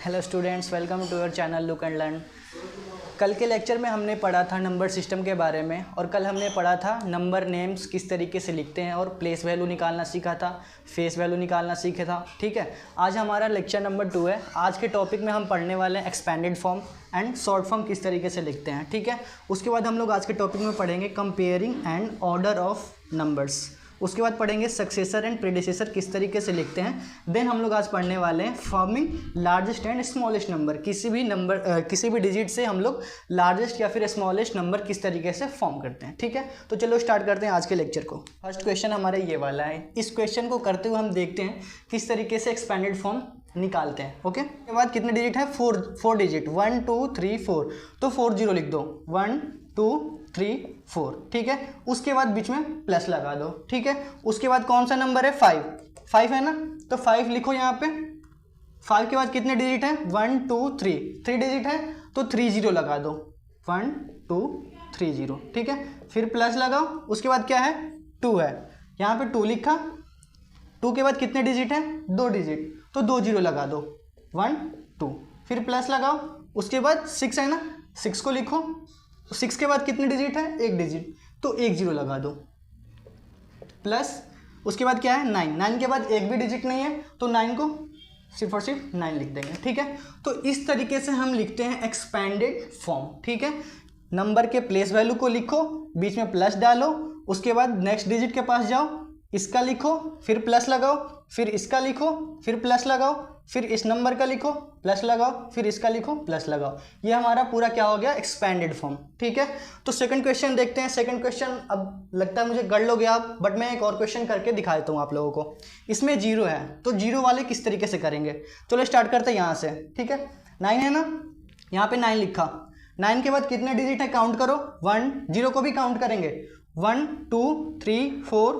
Hello students, welcome to your channel look and learn. कल के lecture में हमने पढ़ा था नंबर सिस्टम के बारे में, और कल हमने पढ़ा था नंबर नेम्स किस तरीके से लिखते हैं और प्लेस वैल्यू निकालना सीखा था, फेस वैल्यू निकालना सीखा था। ठीक है, आज हमारा लेक्चर नंबर 2 है। आज के टॉपिक में हम पढ़ने वाले हैं expanded form and short form किस तरीके से लिखते हैं। ठीक है, उसके बाद हम लोग आज के टॉपिक में पढ़ेंगे comparing and order of numbers. उसके बाद पढ़ेंगे सक्सेसर एंड प्रेडिसेसर किस तरीके से लिखते हैं। देन हम लोग आज पढ़ने वाले हैं forming largest and smallest number. किसी भी डिजिट से हम लोग लार्जेस्ट या फिर स्मॉलेस्ट नंबर किस तरीके से फॉर्म करते हैं। ठीक है, तो चलो स्टार्ट करते हैं आज के लेक्चर को। फर्स्ट क्वेश्चन हमारा ये वाला है। इस क्वेश्चन को करते हुए हम देखते हैं किस तरीके से एक्सपेंडेड फॉर्म निकालते हैं। ओके, उसके बाद कितने डिजिट है? फोर डिजिट, 1 2 3 4, तो 4 0 लिख दो, 1 2 3 4। ठीक है, उसके बाद बीच में प्लस लगा दो। ठीक है, उसके बाद कौन सा नंबर है? 5 है ना, तो 5 लिखो यहाँ पे। 5 के बाद कितने डिजिट है? 1 2 3 डिजिट है, तो 3 0 लगा दो, 1 2 3 0। ठीक है, फिर प्लस लगाओ। उसके बाद क्या है? 2 है, यहाँ पे 2 लिखा। 2 के बाद कितने डिजिट है? 2 डिजिट, तो 2 0 लगा दो, 1 2। फिर प्लस लगाओ। उसके बाद 6 है ना, 6 को लिखो। 6 के बाद कितने डिजिट है? 1 डिजिट, तो 1 0 लगा दो, प्लस। उसके बाद क्या है? 9 के बाद एक भी डिजिट नहीं है, तो 9 को सिर्फ और सिर्फ 9 लिख देंगे। ठीक है, तो इस तरीके से हम लिखते हैं एक्सपेंडेड फॉर्म। ठीक है, नंबर के प्लेस वैल्यू को लिखो, बीच में प्लस डालो, उसके बाद नेक्स्ट डिजिट के पास जाओ, इसका लिखो, फिर प्लस लगाओ, फिर इसका लिखो, फिर प्लस लगाओ, फिर इस नंबर का लिखो, प्लस लगाओ, फिर इसका लिखो, प्लस लगाओ। ये हमारा पूरा क्या हो गया? Expanded form. ठीक है, तो सेकंड क्वेश्चन देखते हैं। सेकंड क्वेश्चन अब लगता है मुझे कर लोगे आप, बट मैं एक और क्वेश्चन करके दिखा देता हूँ आप लोगों को। इसमें 0 है, तो 0 वाले किस तरीके से करेंगे? चलो स्टार्ट करते हैं यहाँ से। ठीक है, 9 है ना, यहाँ पे 9 लिखा। 9 के बाद कितने डिजिट है? काउंट करो। 1 0 को भी काउंट करेंगे, 1 2 3 4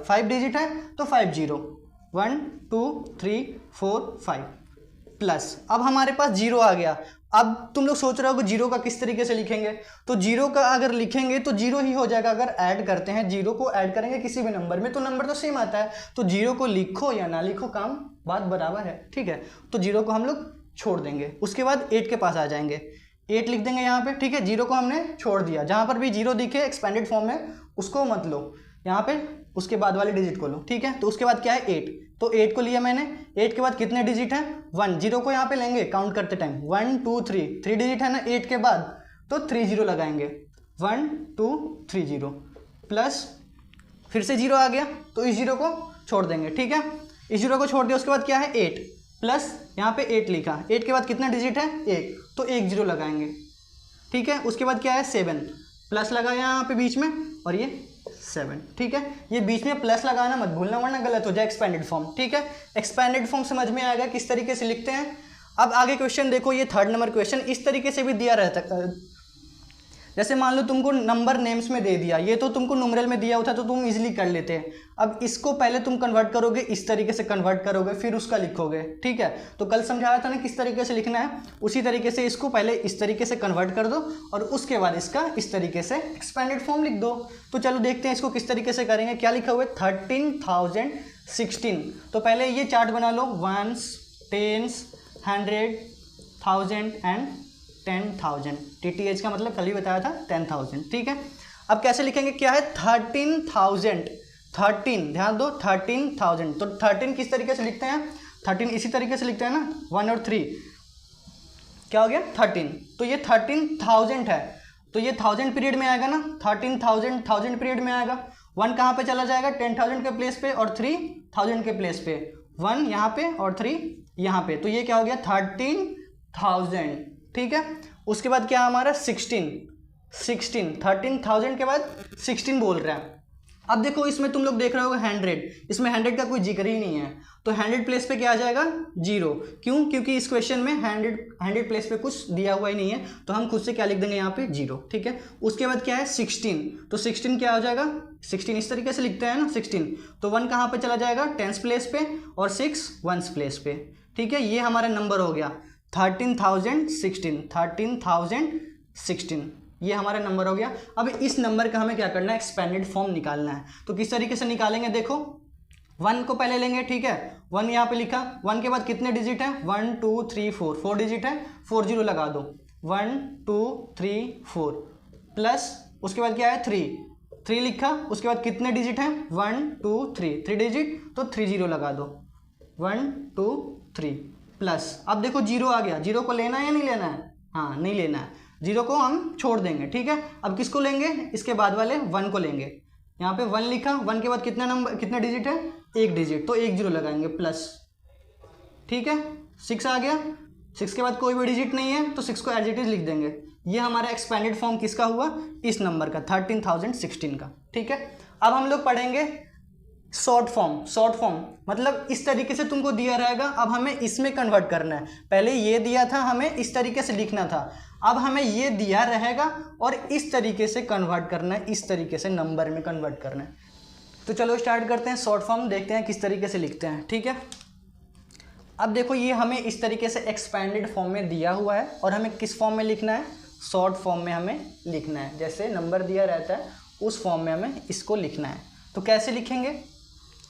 5 डिजिट है, तो 5 0, 1 2 3 4 5 प्लस। अब हमारे पास 0 आ गया। अब तुम लोग सोच रहे हो कि 0 का किस तरीके से लिखेंगे, तो 0 का अगर लिखेंगे तो 0 ही हो जाएगा। अगर ऐड करते हैं, 0 को ऐड करेंगे किसी भी नंबर में, तो नंबर तो सेम आता है। तो 0 को लिखो या ना लिखो, काम बात बराबर है। ठीक है, तो 0 को हम लोग छोड़ देंगे। उसके बाद 8 के पास आ जाएंगे, 8 लिख देंगे यहाँ पे। ठीक है, 0 को हमने छोड़ दिया। जहाँ पर भी 0 दिखे एक्सपेंडेड फॉर्म में, उसको मत लो, यहाँ पे उसके बाद वाले डिजिट को लो। ठीक है, तो उसके बाद क्या है? 8, तो 8 को लिया मैंने। 8 के बाद कितने डिजिट है? 1 0 को यहाँ पे लेंगे काउंट करते टाइम, 1 2 3 डिजिट है ना 8 के बाद, तो 3 0 लगाएंगे, 1 2 3 0 प्लस। फिर से 0 आ गया, तो इस 0 को छोड़ देंगे। ठीक है, इस 0 को छोड़ दिया। उसके बाद क्या है? 8 प्लस, यहाँ पे 8 लिखा। 8 के बाद कितना डिजिट है? 1, तो 1 0 लगाएंगे। ठीक है, उसके बाद क्या है? 7 प्लस लगाया यहाँ पे बीच में, और ये 7। ठीक है, ये बीच में प्लस लगाना मत भूलना, वरना गलत हो जाए एक्सपेंडेड फॉर्म। ठीक है, एक्सपेंडेड फॉर्म समझ में आएगा किस तरीके से लिखते हैं। अब आगे क्वेश्चन देखो, ये 3rd नंबर क्वेश्चन इस तरीके से भी दिया रहता है। जैसे मान लो तुमको नंबर नेम्स में दे दिया, ये तो तुमको न्यूमेरल में दिया होता तो तुम इजीली कर लेते हैं। अब इसको पहले तुम कन्वर्ट करोगे, इस तरीके से कन्वर्ट करोगे, फिर उसका लिखोगे। ठीक है, तो कल समझाया था ना किस तरीके से लिखना है, उसी तरीके से इसको पहले इस तरीके से कन्वर्ट कर दो, और उसके बाद इसका इस तरीके से एक्सपेंडेड फॉर्म लिख दो। तो चलो देखते हैं इसको किस तरीके से करेंगे। क्या लिखा हुआ है? 13,016। तो पहले ये चार्ट बना लो, 1s 10s 100 1000 एंड 10,000। TTH का मतलब कल ही बताया था 10,000। ठीक है, अब कैसे लिखेंगे? क्या है? 13,000, 13 ध्यान दो, 13,000। तो 13 किस तरीके से लिखते हैं? 13 इसी तरीके से लिखते हैं ना, 1 और 3 क्या हो गया? 13। तो ये 13,000 है, तो ये 1000 पीरियड में आएगा ना, 13,000 1000 पीरियड में आएगा। 1 कहाँ पे चला जाएगा? 10,000 के प्लेस पे, और 3,000 के प्लेस पे, 1 यहाँ पे और 3 यहाँ पे। तो ये क्या हो गया? 13,000। ठीक है, उसके बाद क्या हमारा? 16 13,000 के बाद 16 बोल रहा है। अब देखो इसमें तुम लोग देख रहे हो 100, इसमें 100 का कोई जिक्र ही नहीं है, तो 100 प्लेस पे क्या आ जाएगा? 0। क्यों? क्योंकि इस क्वेश्चन में 100 प्लेस पे कुछ दिया हुआ ही नहीं है, तो हम खुद से क्या लिख देंगे यहाँ पे? 0। ठीक है, उसके बाद क्या है? 16, तो 16 क्या हो जाएगा? 16 इस तरीके से लिखते हैं ना 16, तो 1 कहाँ पे चला जाएगा? 10s प्लेस पे, और 6 1s प्लेस पे। ठीक है, ये हमारा नंबर हो गया 13,016, ये हमारा नंबर हो गया। अब इस नंबर का हमें क्या करना है? एक्सपेंडेड फॉर्म निकालना है। तो किस तरीके से निकालेंगे? देखो, 1 को पहले लेंगे, ठीक है, 1 यहाँ पे लिखा, 1 के बाद कितने डिजिट हैं, 1 2 3 4 डिजिट है, 4 जीरो लगा दो, 1 2 3 4 प्लस उसके बाद क्या है 3 लिखा, उसके बाद कितने डिजिट हैं 1 2 3 डिजिट, तो 3 जीरो लगा दो, 1 2 3 प्लस, अब देखो जीरो आ गया, जीरो को लेना है या नहीं लेना है, हाँ नहीं लेना है, जीरो को हम छोड़ देंगे, ठीक है। अब किसको लेंगे, इसके बाद वाले 1 को लेंगे, यहाँ पे 1 लिखा, 1 के बाद कितना नंबर कितना डिजिट है, 1 डिजिट, तो 1 जीरो लगाएंगे प्लस, ठीक है, 6 आ गया, 6 के बाद कोई भी डिजिट नहीं है तो 6 को एज इट इज लिख देंगे। ये हमारा एक्सपेंडेड फॉर्म किसका हुआ, इस नंबर का 13016 का, ठीक है। अब हम लोग पढ़ेंगे शॉर्ट फॉर्म मतलब इस तरीके से तुमको दिया रहेगा, अब हमें इसमें कन्वर्ट करना है, पहले ये दिया था हमें इस तरीके से लिखना था, अब हमें ये दिया रहेगा और इस तरीके से कन्वर्ट करना है, इस तरीके से नंबर में कन्वर्ट करना है। तो चलो स्टार्ट करते हैं, शॉर्ट फॉर्म देखते हैं किस तरीके से लिखते हैं, ठीक है। अब देखो ये हमें इस तरीके से एक्सपेंडेड फॉर्म में दिया हुआ है और हमें किस फॉर्म में लिखना है, शॉर्ट फॉर्म में हमें लिखना है, जैसे नंबर दिया रहता है उस फॉर्म में हमें इसको लिखना है। तो कैसे लिखेंगे,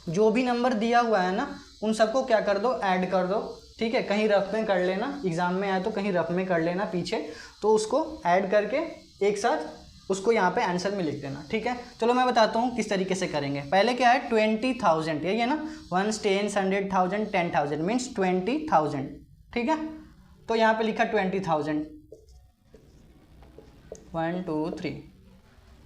जो भी नंबर दिया हुआ है ना उन सबको क्या कर दो, ऐड कर दो, ठीक है, कहीं रफ में कर लेना, एग्जाम में आए तो कहीं रफ में कर लेना पीछे, तो उसको ऐड करके एक साथ उसको यहाँ पे आंसर में लिख देना, ठीक है। चलो मैं बताता हूँ किस तरीके से करेंगे। पहले क्या है 20,000, यही है ना, 1 10 100,000 10,000 मीन्स 20,000, ठीक है। तो यहाँ पे लिखा 20,000, 1 2 3,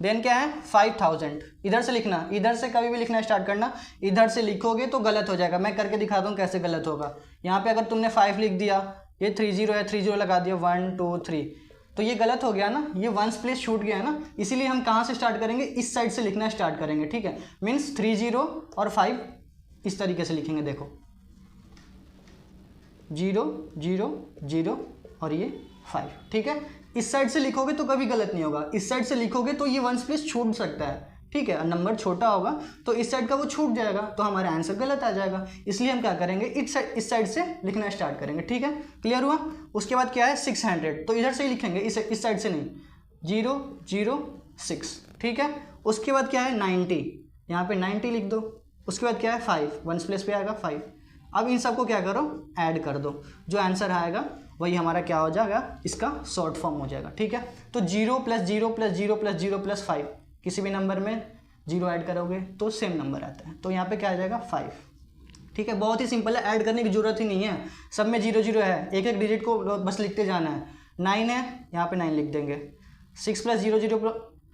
देन क्या है 5,000, इधर से लिखना, इधर से कभी भी लिखना स्टार्ट करना, इधर से लिखोगे तो गलत हो जाएगा, मैं करके दिखाता हूँ कैसे गलत होगा। यहाँ पे अगर तुमने 5 लिख दिया, ये 3 0 है, 3 0 लगा दिया, 1 2 3, तो ये गलत हो गया ना, ये 1s प्लेस छूट गया है ना, इसीलिए हम कहाँ से स्टार्ट करेंगे, इस साइड से लिखना स्टार्ट करेंगे, ठीक है। मीन्स 3 0 और 5 इस तरीके से लिखेंगे, देखो 0 0 0 और ये 5, ठीक है। इस साइड से लिखोगे तो कभी गलत नहीं होगा, इस साइड से लिखोगे तो ये 1s प्लेस छूट सकता है, ठीक है, नंबर छोटा होगा तो इस साइड का वो छूट जाएगा, तो हमारा आंसर गलत आ जाएगा, इसलिए हम क्या करेंगे इस साइड से लिखना स्टार्ट करेंगे, ठीक है। क्लियर हुआ। उसके बाद क्या है 600, तो इधर से ही लिखेंगे, इस साइड से नहीं, 0 0 6, ठीक है। उसके बाद क्या है 90, यहाँ पे 90 लिख दो, उसके बाद क्या है 5, 1s प्लेस पे आएगा 5। अब इन सबको क्या करो, ऐड कर दो, जो आंसर आएगा वही हमारा क्या हो जाएगा, इसका शॉर्ट फॉर्म हो जाएगा, ठीक है। तो 0 + 0 + 0 + 0 + 5, किसी भी नंबर में 0 ऐड करोगे तो सेम नंबर आता है, तो यहाँ पे क्या आ जाएगा 5, ठीक है। बहुत ही सिंपल है, ऐड करने की जरूरत ही नहीं है, सब में 0 0 है, एक एक डिजिट को बस लिखते जाना है। 9 है, यहाँ पे 9 लिख देंगे, 6 + 0 0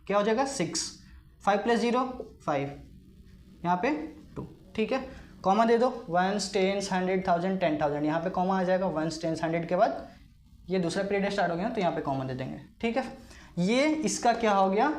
क्या हो जाएगा 6, 5 + 0 5, यहाँ पे 2, ठीक है। कॉमा दे दो, 1 10 100,000 10,000, यहाँ पे कॉमा आ जाएगा, 1 10 100 के बाद ये दूसरा पीरियड स्टार्ट हो गया तो यहाँ पे कॉमा दे देंगे, ठीक है। ये इसका क्या हो गया,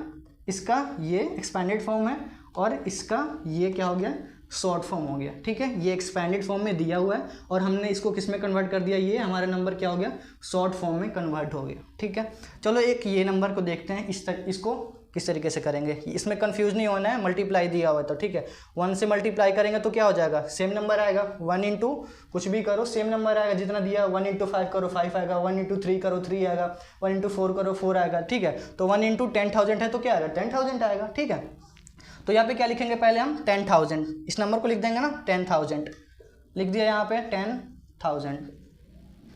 इसका ये एक्सपेंडेड फॉर्म है और इसका ये क्या हो गया, शॉर्ट फॉर्म हो गया, ठीक है। ये एक्सपेंडेड फॉर्म में दिया हुआ है और हमने इसको किस में कन्वर्ट कर दिया, ये हमारा नंबर क्या हो गया, शॉर्ट फॉर्म में कन्वर्ट हो गया, ठीक है। चलो एक ये नंबर को देखते हैं, इसको किस तरीके से करेंगे, इसमें कंफ्यूज नहीं होना है, मल्टीप्लाई दिया हुआ है तो ठीक है, 1 से मल्टीप्लाई करेंगे तो क्या हो जाएगा, सेम नंबर आएगा, 1 इंटू कुछ भी करो सेम नंबर आएगा, जितना दिया 1 इंटू 5 करो 5 आएगा, 1 इंटू 3 करो 3 आएगा, 1 इंटू 4 करो 4 आएगा, ठीक है। तो 1 इंटू 10,000 है तो क्या आएगा 10,000 आएगा, ठीक है। तो यहाँ पे क्या लिखेंगे, पहले हम 10,000, इस नंबर को लिख देंगे ना, 10,000 लिख दिया यहाँ पे 10,000,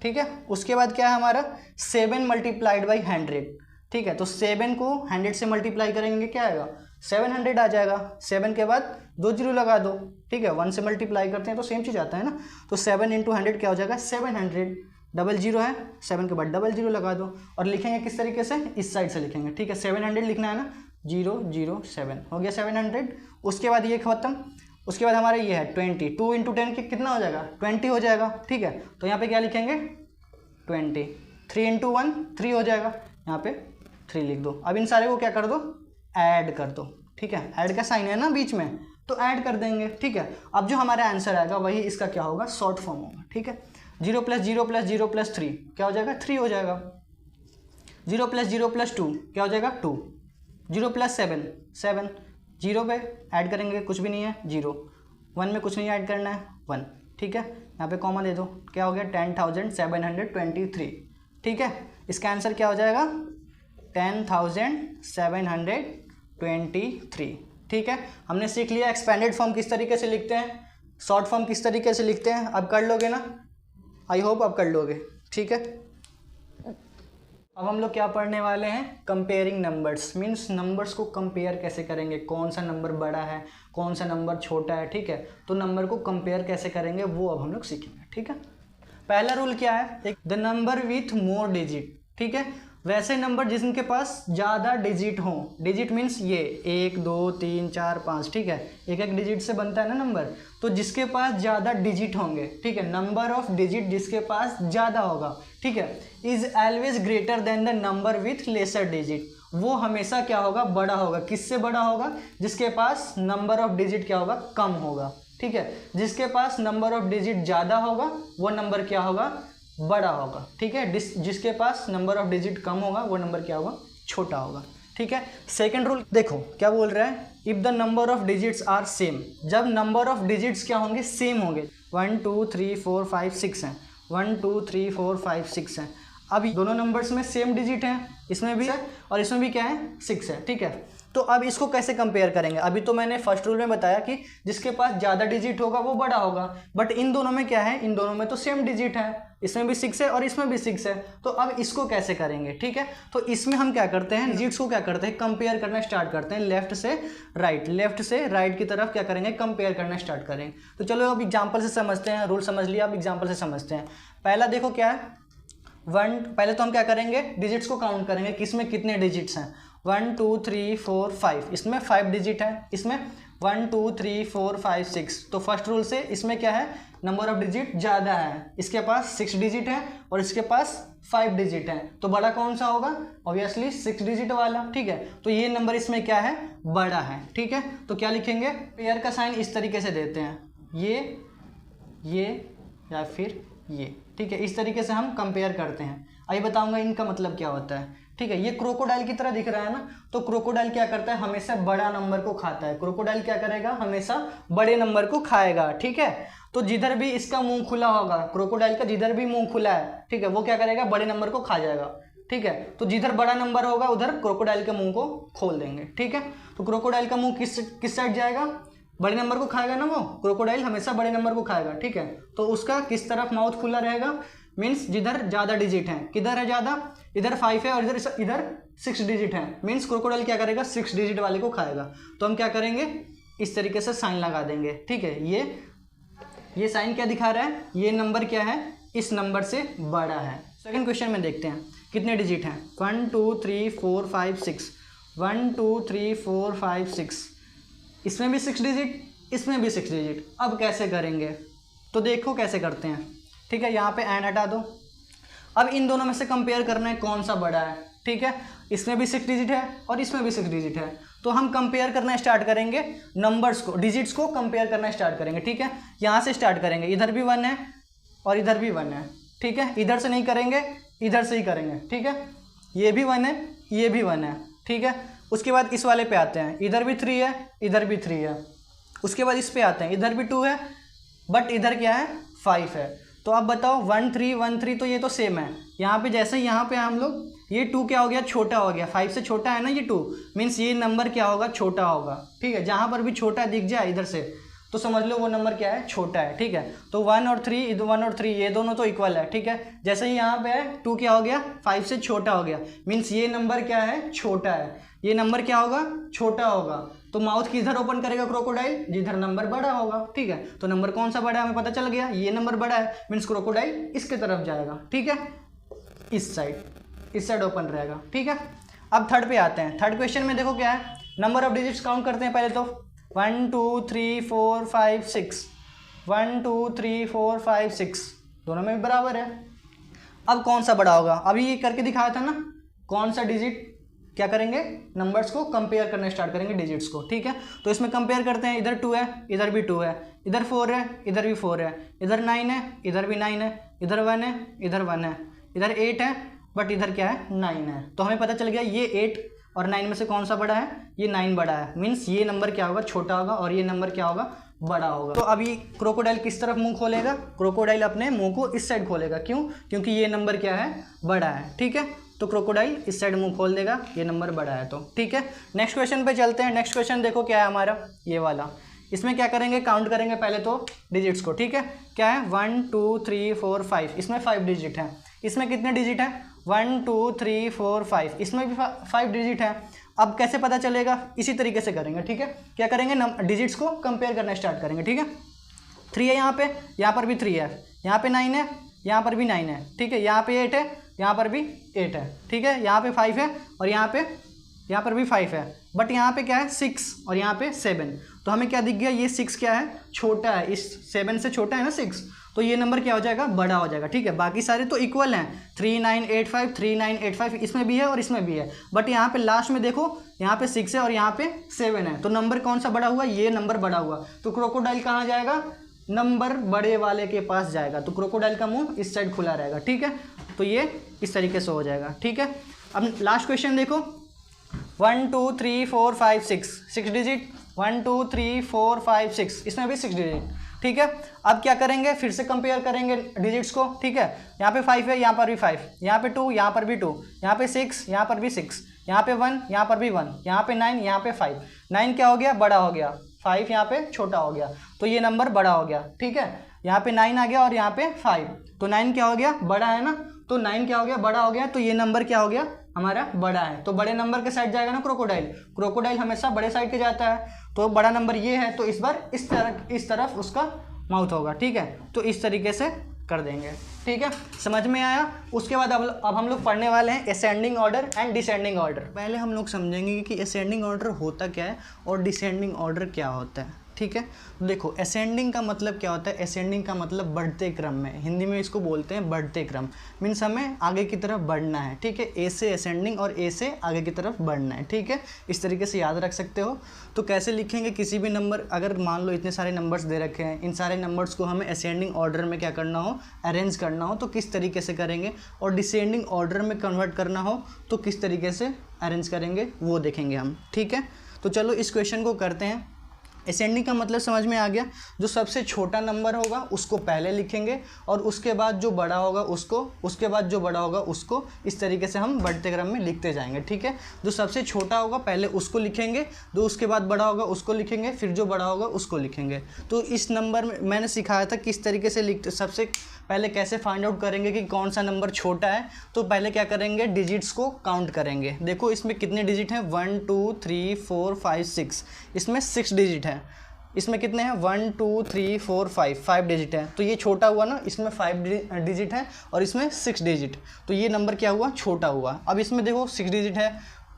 ठीक है। उसके बाद क्या है हमारा 7 × 100, ठीक है। तो 7 को 100 से मल्टीप्लाई करेंगे क्या आएगा 700 आ जाएगा, 7 के बाद 2 0 लगा दो, ठीक है, 1 से मल्टीप्लाई करते हैं तो सेम चीज़ आता है ना, तो 7 × 100 क्या हो जाएगा 700, डबल 0 है, 7 के बाद डबल 0 लगा दो और लिखेंगे किस तरीके से, इस साइड से लिखेंगे, ठीक है। 700 लिखना है ना, 0 0 7 हो गया 700। उसके बाद ये खत्म, उसके बाद हमारा ये है 20, 2 × 10 के कितना हो जाएगा 20 हो जाएगा, ठीक है। तो यहाँ पे क्या लिखेंगे 20, 3 × 1 3 हो जाएगा, यहाँ पे 3 लिख दो। अब इन सारे को क्या कर दो, ऐड कर दो, ठीक है, ऐड का साइन है ना बीच में तो ऐड कर देंगे, ठीक है। अब जो हमारा आंसर आएगा वही इसका क्या होगा, शॉर्ट फॉर्म होगा, ठीक है। 0 + 0 + 0 + 3 क्या हो जाएगा 3 हो जाएगा, 0 + 0 + 2 क्या हो जाएगा 2, 0 + 7 7, 0 पे ऐड करेंगे कुछ भी नहीं है 0, 1 में कुछ नहीं ऐड करना है 1, ठीक है। यहाँ पे कॉमा दे दो, क्या हो गया 10,723, ठीक है। इसका आंसर क्या हो जाएगा 10,723, ठीक है। हमने सीख लिया एक्सपेंडेड फॉर्म किस तरीके से लिखते हैं, शॉर्ट फॉर्म किस तरीके से लिखते हैं, अब कर लोगे ना, आई होप आप कर लोगे, ठीक है। अब हम लोग क्या पढ़ने वाले हैं, कंपेयरिंग नंबर्स, मीन्स नंबर्स को कंपेयर कैसे करेंगे, कौन सा नंबर बड़ा है कौन सा नंबर छोटा है, ठीक है। तो नंबर को कंपेयर कैसे करेंगे वो अब हम लोग सीखेंगे, ठीक है। पहला रूल क्या है, एक the number with more digit, ठीक है। वैसे नंबर जिनके पास ज़्यादा डिजिट हों, डिजिट मीन्स ये 1 2 3 4 5, ठीक है, एक एक डिजिट से बनता है ना नंबर, तो जिसके पास ज़्यादा डिजिट होंगे, ठीक है, नंबर ऑफ डिजिट जिसके पास ज़्यादा होगा, ठीक है, is always greater than the number with lesser digit, वो हमेशा क्या होगा, बड़ा होगा। किससे बड़ा होगा, जिसके पास नंबर ऑफ डिजिट क्या होगा, कम होगा, ठीक है। जिसके पास नंबर ऑफ डिजिट ज़्यादा होगा वो नंबर क्या होगा, बड़ा होगा, ठीक है। जिसके पास नंबर ऑफ डिजिट कम होगा वो नंबर क्या होगा, छोटा होगा, ठीक है। सेकंड रूल देखो क्या बोल रहा है, if the number of digits are same, जब नंबर ऑफ डिजिट्स क्या होंगे, सेम होंगे, 1 2 3 4 5 6 हैं, 1 2 3 4 5 6 हैं। अब दोनों नंबर्स में सेम डिजिट हैं, इसमें भी है और इसमें भी क्या है, 6 है, ठीक है। तो अब इसको कैसे कंपेयर करेंगे, अभी तो मैंने फर्स्ट रूल में बताया कि जिसके पास ज़्यादा डिजिट होगा वो बड़ा होगा, बट इन दोनों में क्या है, इन दोनों में तो सेम डिजिट है, इसमें भी 6 है और इसमें भी 6 है। तो अब इसको कैसे करेंगे, ठीक है। तो इसमें हम क्या करते हैं, डिजिट्स को क्या करते हैं, कंपेयर करना स्टार्ट करते हैं, लेफ्ट से राइट की तरफ क्या करेंगे, कंपेयर करना स्टार्ट करेंगे। तो चलो अब एग्जाम्पल से समझते हैं, रूल समझ लिया, अब एग्जाम्पल से समझते हैं। पहला देखो क्या है, 1, पहले तो हम क्या करेंगे, डिजिट्स को काउंट करेंगे, किसमें कितने डिजिट्स हैं, 1 2 3 4 5, इसमें 5 डिजिट है, इसमें 1 2 3 4 5 6। तो फर्स्ट रूल से इसमें क्या है, नंबर ऑफ डिजिट ज़्यादा है, इसके पास 6 डिजिट है और इसके पास 5 डिजिट है, तो बड़ा कौन सा होगा, ऑब्वियसली 6 डिजिट वाला, ठीक है। तो ये नंबर इसमें क्या है, बड़ा है, ठीक है। तो क्या लिखेंगे, पेयर का साइन इस तरीके से देते हैं, ये या फिर ये, ठीक है। इस तरीके से हम कंपेयर करते हैं। आइए बताऊंगा इनका मतलब क्या होता है, ठीक है। ये क्रोकोडाइल की तरह दिख रहा है ना, तो क्रोकोडाइल क्या करता है, हमेशा बड़ा नंबर को खाता है। क्रोकोडाइल क्या करेगा, हमेशा बड़े नंबर को खाएगा, ठीक है। तो जिधर भी इसका मुंह खुला होगा, क्रोकोडाइल का जिधर भी मुंह खुला है, ठीक है, वो क्या करेगा, बड़े नंबर को खा जाएगा, ठीक है। तो जिधर बड़ा नंबर होगा उधर क्रोकोडाइल के मुंह को खोल देंगे, ठीक है। तो क्रोकोडाइल का मुंह किस साइड जाएगा, बड़े नंबर को खाएगा ना, वो क्रोकोडाइल हमेशा बड़े नंबर को खाएगा, ठीक है। तो उसका किस तरफ माउथ खुला रहेगा, मीन्स जिधर ज़्यादा डिजिट है, किधर है ज़्यादा, इधर 5 है और इधर 6 डिजिट है, मीन्स क्रोकोडाइल क्या करेगा, 6 डिजिट वाले को खाएगा। तो हम क्या करेंगे, इस तरीके से साइन लगा देंगे, ठीक है। ये साइन क्या दिखा रहा है, ये नंबर क्या है, इस नंबर से बड़ा है। सेकंड क्वेश्चन में देखते हैं कितने डिजिट हैं, 1 2 3 4 5 6, 1 2 3 4 5 6, इसमें भी 6 डिजिट, इसमें भी 6 डिजिट। अब कैसे करेंगे, तो देखो कैसे करते हैं, ठीक है। यहाँ पे एंड हटा दो, अब इन दोनों में से कंपेयर करना है कौन सा बड़ा है, ठीक है। इसमें भी 6 डिजिट है और इसमें भी 6 डिजिट है, तो हम कंपेयर करना स्टार्ट करेंगे, नंबर्स को, डिजिट्स को कंपेयर करना स्टार्ट करेंगे, ठीक है। यहाँ से स्टार्ट करेंगे, इधर भी 1 है और इधर भी 1 है, ठीक है। इधर से नहीं करेंगे, इधर से ही करेंगे, ठीक है। ये भी 1 है, ये भी 1 है, ठीक है। उसके बाद इस वाले पे आते हैं, इधर भी 3 है, इधर भी 3 है। उसके बाद इस पे आते हैं, इधर भी 2 है बट इधर क्या है, 5 है। तो आप बताओ 1 3 1 3, तो ये तो सेम है। यहाँ पे जैसे यहाँ पे हम लोग, ये 2 क्या हो गया, छोटा हो गया, 5 से छोटा है ना ये 2, मीन्स ये नंबर क्या होगा, छोटा होगा, ठीक है। जहाँ पर भी छोटा दिख जाए इधर से तो समझ लो वो नंबर क्या है, छोटा है, ठीक है। तो 1 और 3 ये दोनों तो इक्वल है, ठीक है। जैसे ही यहाँ पे है 2 क्या हो गया, 5 से छोटा हो गया, मीन्स ये नंबर क्या है, छोटा है। ये नंबर क्या होगा, छोटा होगा। तो माउथ किधर ओपन करेगा क्रोकोडाइल, जिधर नंबर बड़ा होगा, ठीक है। तो नंबर कौन सा बड़ा है हमें पता चल गया, ये नंबर बड़ा है, मीन्स क्रोकोडाइल इसके तरफ जाएगा, ठीक है, इस साइड ओपन रहेगा, ठीक है। अब थर्ड पे आते हैं। थर्ड क्वेश्चन में देखो क्या है, नंबर ऑफ डिजिट्स काउंट करते हैं पहले तो, 1 2 3 4 5 6, 1 2 3 4 5 6, दोनों में भी बराबर है। अब कौन सा बड़ा होगा, अभी ये करके दिखाया था ना, कौन सा डिजिट, क्या करेंगे, नंबर्स को कंपेयर करना स्टार्ट करेंगे, डिजिट्स को, ठीक है। तो इसमें कंपेयर करते हैं, इधर 2 है, इधर भी 2 है, इधर 4 है, इधर भी 4 है, इधर 9 है, इधर भी 9 है, इधर 1 है, इधर 1 है, इधर 8 है बट इधर क्या है, 9 है। तो हमें पता चल गया ये 8 और 9 में से कौन सा बड़ा है, ये 9 बड़ा है, मीन्स ये नंबर क्या होगा, छोटा होगा और ये नंबर क्या होगा, बड़ा होगा। तो अभी क्रोकोडाइल किस तरफ मुंह खोलेगा, क्रोकोडाइल अपने मुंह को इस साइड खोलेगा, क्यों, क्योंकि ये नंबर क्या है, बड़ा है, ठीक है। तो क्रोकोडाइल इस साइड मुंह खोल देगा, ये नंबर बड़ा है, तो ठीक है। नेक्स्ट क्वेश्चन पे चलते हैं। नेक्स्ट क्वेश्चन देखो क्या है हमारा, ये वाला, इसमें क्या करेंगे, काउंट करेंगे पहले तो डिजिट्स को, ठीक है। क्या है 1 2 3 4 5, इसमें 5 डिजिट है। इसमें कितने डिजिट है 1 2 3 4 5, इसमें भी 5 डिजिट है। अब कैसे पता चलेगा, इसी तरीके से करेंगे, ठीक है। क्या करेंगे, डिजिट्स को कंपेयर करना स्टार्ट करेंगे, ठीक है। 3 है यहाँ पर भी 3 है, यहाँ पे 9 है, यहाँ पर भी 9 है, ठीक है। यहाँ पे 8 है, यहाँ पर भी 8 है, ठीक है। यहाँ पे 5 है और यहाँ पर भी 5 है, बट यहाँ पे क्या है 6 और यहाँ पे 7। तो हमें क्या दिख गया, ये 6 क्या है, छोटा है, इस 7 से छोटा है ना 6, तो ये नंबर क्या हो जाएगा, बड़ा हो जाएगा, ठीक है। बाकी सारे तो इक्वल हैं, 3985 3985 इसमें भी है और इसमें भी है, बट यहाँ पे लास्ट में देखो यहाँ पे 6 है और यहाँ पे 7 है, तो नंबर कौन सा बड़ा हुआ, ये नंबर बड़ा हुआ। तो क्रोकोडाइल कहाँ जाएगा, नंबर बड़े वाले के पास जाएगा। तो क्रोकोडाइल का मुंह इस साइड खुला रहेगा, ठीक है। तो ये इस तरीके से हो जाएगा, ठीक है। अब लास्ट क्वेश्चन देखो, 1 2 3 4 5 6 डिजिट, 1 2 3 4 5 6, इसमें भी 6 डिजिट, ठीक है। अब क्या करेंगे, फिर से कंपेयर करेंगे डिजिट्स को, ठीक है। यहाँ पे 5 है, यहाँ पर भी 5, यहाँ पे 2, यहाँ पर भी 2, यहाँ पे 6, यहाँ पर भी 6, यहाँ पे 1, यहाँ पर भी 1, यहाँ पे 9, यहाँ पे 5। 9 क्या हो गया, बड़ा हो गया, 5 यहाँ पे छोटा हो गया, तो ये नंबर बड़ा हो गया, ठीक है। यहाँ पे 9 आ गया और यहाँ पे 5, तो 9 क्या हो गया, बड़ा है ना, तो 9 क्या हो गया, बड़ा हो गया, तो ये नंबर क्या हो गया, हमारा बड़ा है। तो बड़े नंबर के साइड जाएगा ना क्रोकोडाइल, क्रोकोडाइल हमेशा बड़े साइड के जाता है, तो बड़ा नंबर ये है, तो इस बार इस तरफ उसका माउथ होगा, ठीक है। तो इस तरीके से कर देंगे, ठीक है। समझ में आया। उसके बाद अब हम लोग पढ़ने वाले हैं ascending order and descending order. पहले हम लोग समझेंगे कि असेंडिंग ऑर्डर होता क्या है और डिसेंडिंग ऑर्डर क्या होता है, ठीक है। देखो असेंडिंग का मतलब क्या होता है, असेंडिंग का मतलब बढ़ते क्रम में, हिंदी में इसको बोलते हैं बढ़ते क्रम, मीन्स हमें आगे की तरफ बढ़ना है, ठीक है। ए से असेंडिंग और ए से आगे की तरफ बढ़ना है, ठीक है। इस तरीके से याद रख सकते हो। तो कैसे लिखेंगे, किसी भी नंबर, अगर मान लो इतने सारे नंबर्स दे रखे हैं, इन सारे नंबर्स को हमें असेंडिंग ऑर्डर में क्या करना हो, अरेंज करना हो, तो किस तरीके से करेंगे, और डिसेंडिंग ऑर्डर में कन्वर्ट करना हो तो किस तरीके से अरेंज करेंगे, वो देखेंगे हम, ठीक है। तो चलो इस क्वेश्चन को करते हैं। असेंडिंग का मतलब समझ में आ गया, जो सबसे छोटा नंबर होगा उसको पहले लिखेंगे और उसके बाद जो बड़ा होगा उसको, उसके बाद जो बड़ा होगा उसको, इस तरीके से हम बढ़ते क्रम में लिखते जाएंगे, ठीक है। जो सबसे छोटा होगा पहले उसको लिखेंगे, जो उसके बाद बड़ा होगा उसको लिखेंगे, फिर जो बड़ा होगा उसको लिखेंगे। तो इस नंबर में मैंने सिखाया था किस तरीके से लिखते, सबसे पहले कैसे फाइंड आउट करेंगे कि कौन सा नंबर छोटा है। तो पहले क्या करेंगे, डिजिट्स को काउंट करेंगे। देखो इसमें कितने डिजिट हैं, 1 2 3 4 5 6, इसमें 6 डिजिट है। इसमें कितने हैं, 1 2 3 4 5 डिजिट है। तो ये छोटा हुआ ना, इसमें 5 डिजिट है और इसमें 6 डिजिट, तो ये नंबर क्या हुआ, छोटा हुआ। अब इसमें देखो 6 डिजिट है,